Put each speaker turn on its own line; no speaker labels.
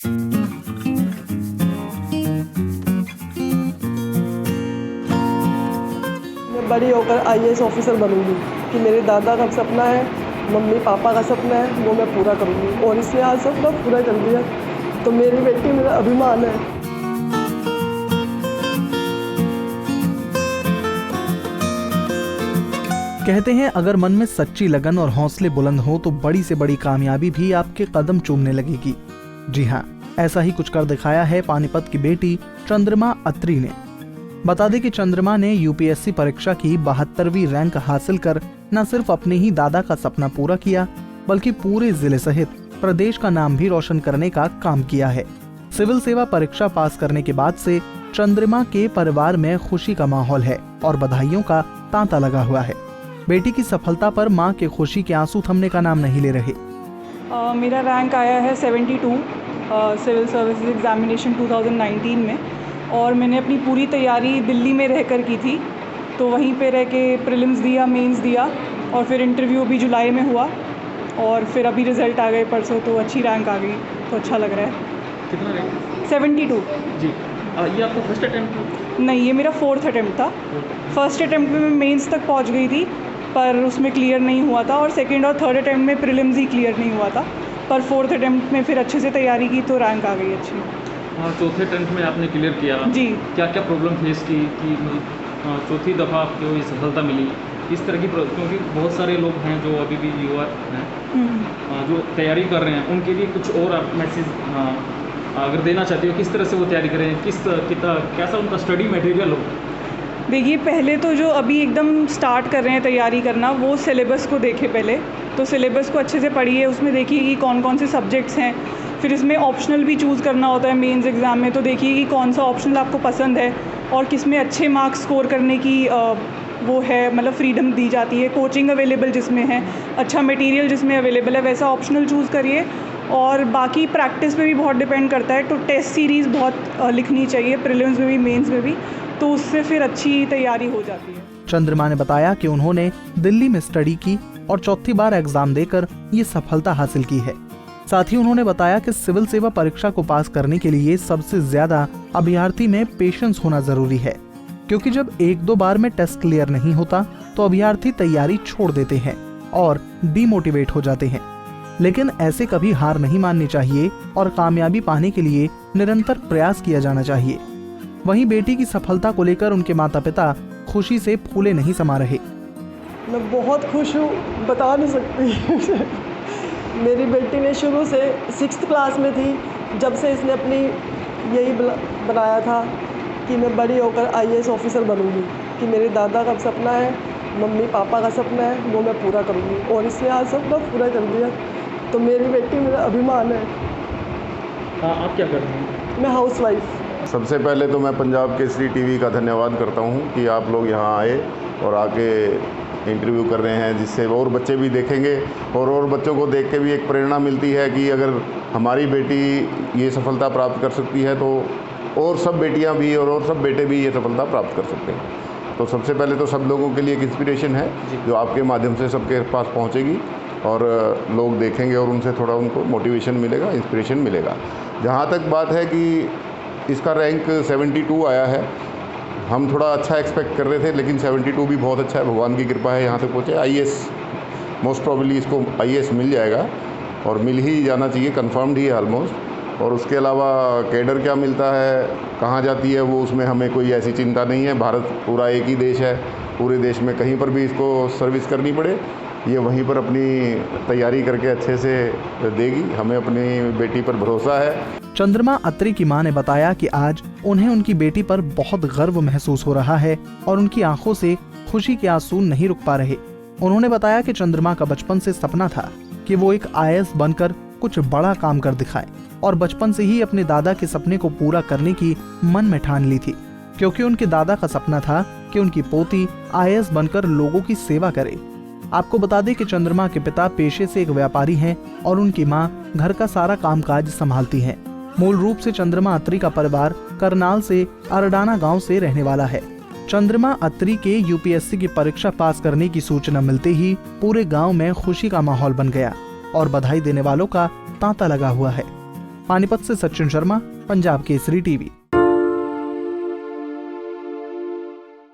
मैं बड़ी होकर आईएएस ऑफिसर बनूंगी कि मेरे दादा का सपना है, मम्मी पापा का सपना है, वो मैं पूरा करूंगी और इसने आज सपना पूरा कर दिया। तो मेरी बेटी मेरा अभिमान है।
कहते हैं अगर मन में सच्ची लगन और हौसले बुलंद हो तो बड़ी से बड़ी कामयाबी भी आपके कदम चूमने लगेगी। जी हाँ, ऐसा ही कुछ कर दिखाया है पानीपत की बेटी चंद्रमा अत्री ने। बता दें कि चंद्रमा ने यूपीएससी परीक्षा की 72वीं रैंक हासिल कर न सिर्फ अपने ही दादा का सपना पूरा किया बल्कि पूरे जिले सहित प्रदेश का नाम भी रोशन करने का काम किया है। सिविल सेवा परीक्षा पास करने के बाद से चंद्रमा के परिवार में खुशी का माहौल है और बधाइयों का तांता लगा हुआ है। बेटी की सफलता पर मां के खुशी के आंसू थमने का नाम नहीं ले रहे।
मेरा रैंक आया है 72 सिविल सर्विसेज एग्जामिनेशन 2019 में और मैंने अपनी पूरी तैयारी दिल्ली में रहकर की थी। तो वहीं पे रह के प्रीलिम्स दिया, मेंस दिया और फिर इंटरव्यू भी जुलाई में हुआ और फिर अभी रिज़ल्ट आ गए परसों, तो अच्छी रैंक आ गई, तो अच्छा लग रहा है।
कितना रैंक?
72
जी। ये आपका फर्स्ट अटेम्प्ट?
नहीं, ये मेरा 4th अटेम्प्ट था। फर्स्ट अटेम्प्ट में मैं मेंस तक पहुंच गई थी पर उसमें क्लियर नहीं हुआ था और सेकंड और थर्ड अटेम्प्ट में प्रीलिम्स ही क्लियर नहीं हुआ था, पर 4th अटेम्प्ट में फिर अच्छे से तैयारी की तो रैंक आ गई अच्छी।
हाँ, चौथे अटेम्प्ट में आपने क्लियर किया
जी।
क्या क्या प्रॉब्लम फेस की कि चौथी दफ़ा आपको ये सफलता मिली? इस तरह की क्योंकि बहुत सारे लोग हैं जो अभी भी युवा हैं जो तैयारी कर रहे हैं, उनके लिए कुछ और आप मैसेज अगर देना चाहते हो, किस तरह से वो तैयारी करें, कैसा उनका स्टडी मटेरियल हो?
देखिए, पहले तो जो अभी एकदम स्टार्ट कर रहे हैं तैयारी करना, वो सिलेबस को देखें पहले। तो सिलेबस को अच्छे से पढ़िए, उसमें देखिए कि कौन कौन से सब्जेक्ट्स हैं। फिर इसमें ऑप्शनल भी चूज़ करना होता है मेंस एग्ज़ाम में, तो देखिए कि कौन सा ऑप्शनल आपको पसंद है और किस में अच्छे मार्क्स स्कोर करने की वो है, मतलब फ्रीडम दी जाती है। कोचिंग अवेलेबल जिसमें है, अच्छा मटेरियल जिसमें अवेलेबल है, वैसा ऑप्शनल चूज़ करिए। और बाकी प्रैक्टिस पे भी बहुत डिपेंड करता है, तो टेस्ट सीरीज़ बहुत लिखनी चाहिए, प्रीलिम्स में भी मेंस में भी, तो उससे फिर अच्छी तैयारी हो जाती है।
चंद्रमा ने बताया कि उन्होंने दिल्ली में स्टडी की और चौथी बार एग्जाम देकर ये सफलता हासिल की है। साथ ही उन्होंने बताया कि सिविल सेवा परीक्षा को पास करने के लिए सबसे ज्यादा अभ्यर्थी में पेशेंस होना जरूरी है, क्योंकि जब 1-2 बार में टेस्ट क्लियर नहीं होता तो अभ्यर्थी तैयारी छोड़ देते हैं और डीमोटिवेट हो जाते हैं। लेकिन ऐसे कभी हार नहीं माननी चाहिए और कामयाबी पाने के लिए निरंतर प्रयास किया जाना चाहिए। वहीं बेटी की सफलता को लेकर उनके माता पिता खुशी से फूले नहीं समा रहे।
मैं बहुत खुश हूँ, बता नहीं सकती। मेरी बेटी ने शुरू से 6th क्लास में थी जब से इसने अपनी यही बनाया था कि मैं बड़ी होकर आईएएस ऑफिसर बनूंगी कि मेरे दादा का सपना है, मम्मी पापा का सपना है, वो मैं पूरा करूंगी और इसने आज सपना पूरा कर दिया। तो मेरी बेटी मेरा अभिमान है।
आप क्या करते हैं?
मैं हाउसवाइफ।
सबसे पहले तो मैं पंजाब केसरी टीवी का धन्यवाद करता हूं कि आप लोग यहां आए और आके इंटरव्यू कर रहे हैं, जिससे और बच्चे भी देखेंगे और बच्चों को देख के भी एक प्रेरणा मिलती है कि अगर हमारी बेटी ये सफलता प्राप्त कर सकती है तो और सब बेटियां भी और सब बेटे भी ये सफलता प्राप्त कर सकते हैं। तो सबसे पहले तो सब लोगों के लिए एक इंस्पिरेशन है जो आपके माध्यम से सबके पास पहुंचेगी और लोग देखेंगे और उनसे थोड़ा उनको मोटिवेशन मिलेगा, इंस्पिरेशन मिलेगा। जहाँ तक बात है कि इसका रैंक 72 आया है, हम थोड़ा अच्छा एक्सपेक्ट कर रहे थे, लेकिन 72 भी बहुत अच्छा है, भगवान की कृपा है यहाँ तक पहुँचे। आईएएस मोस्ट प्रॉब्ली इसको आईएएस मिल जाएगा और मिल ही जाना चाहिए, कंफर्म्ड ही है ऑलमोस्ट। और उसके अलावा कैडर क्या मिलता है, कहाँ जाती है, वो उसमें हमें कोई ऐसी चिंता नहीं है। भारत पूरा एक ही देश है, पूरे देश में कहीं पर भी इसको सर्विस करनी पड़े ये वहीं पर अपनी तैयारी करके अच्छे से देगी। हमें अपनी बेटी पर भरोसा है।
चंद्रमा अत्री की मां ने बताया कि आज उन्हें उनकी बेटी पर बहुत गर्व महसूस हो रहा है और उनकी आंखों से खुशी के आंसू नहीं रुक पा रहे। उन्होंने बताया कि चंद्रमा का बचपन से सपना था कि वो एक आईएएस बनकर कुछ बड़ा काम कर दिखाए और बचपन से ही अपने दादा के सपने को पूरा करने की मन में ठान ली थी, क्योंकि उनके दादा का सपना था कि उनकी पोती आईएएस बनकर लोगों की सेवा करे। आपको बता दें कि चंद्रमा के पिता पेशे से एक व्यापारी हैं और उनकी मां घर का सारा कामकाज संभालती हैं। मूल रूप से चंद्रमा अत्री का परिवार करनाल से अरडाना गांव से रहने वाला है। चंद्रमा अत्री के यूपीएससी की परीक्षा पास करने की सूचना मिलते ही पूरे गांव में खुशी का माहौल बन गया और बधाई देने वालों का तांता लगा हुआ है। पानीपत से सचिन शर्मा, पंजाब केसरी टीवी।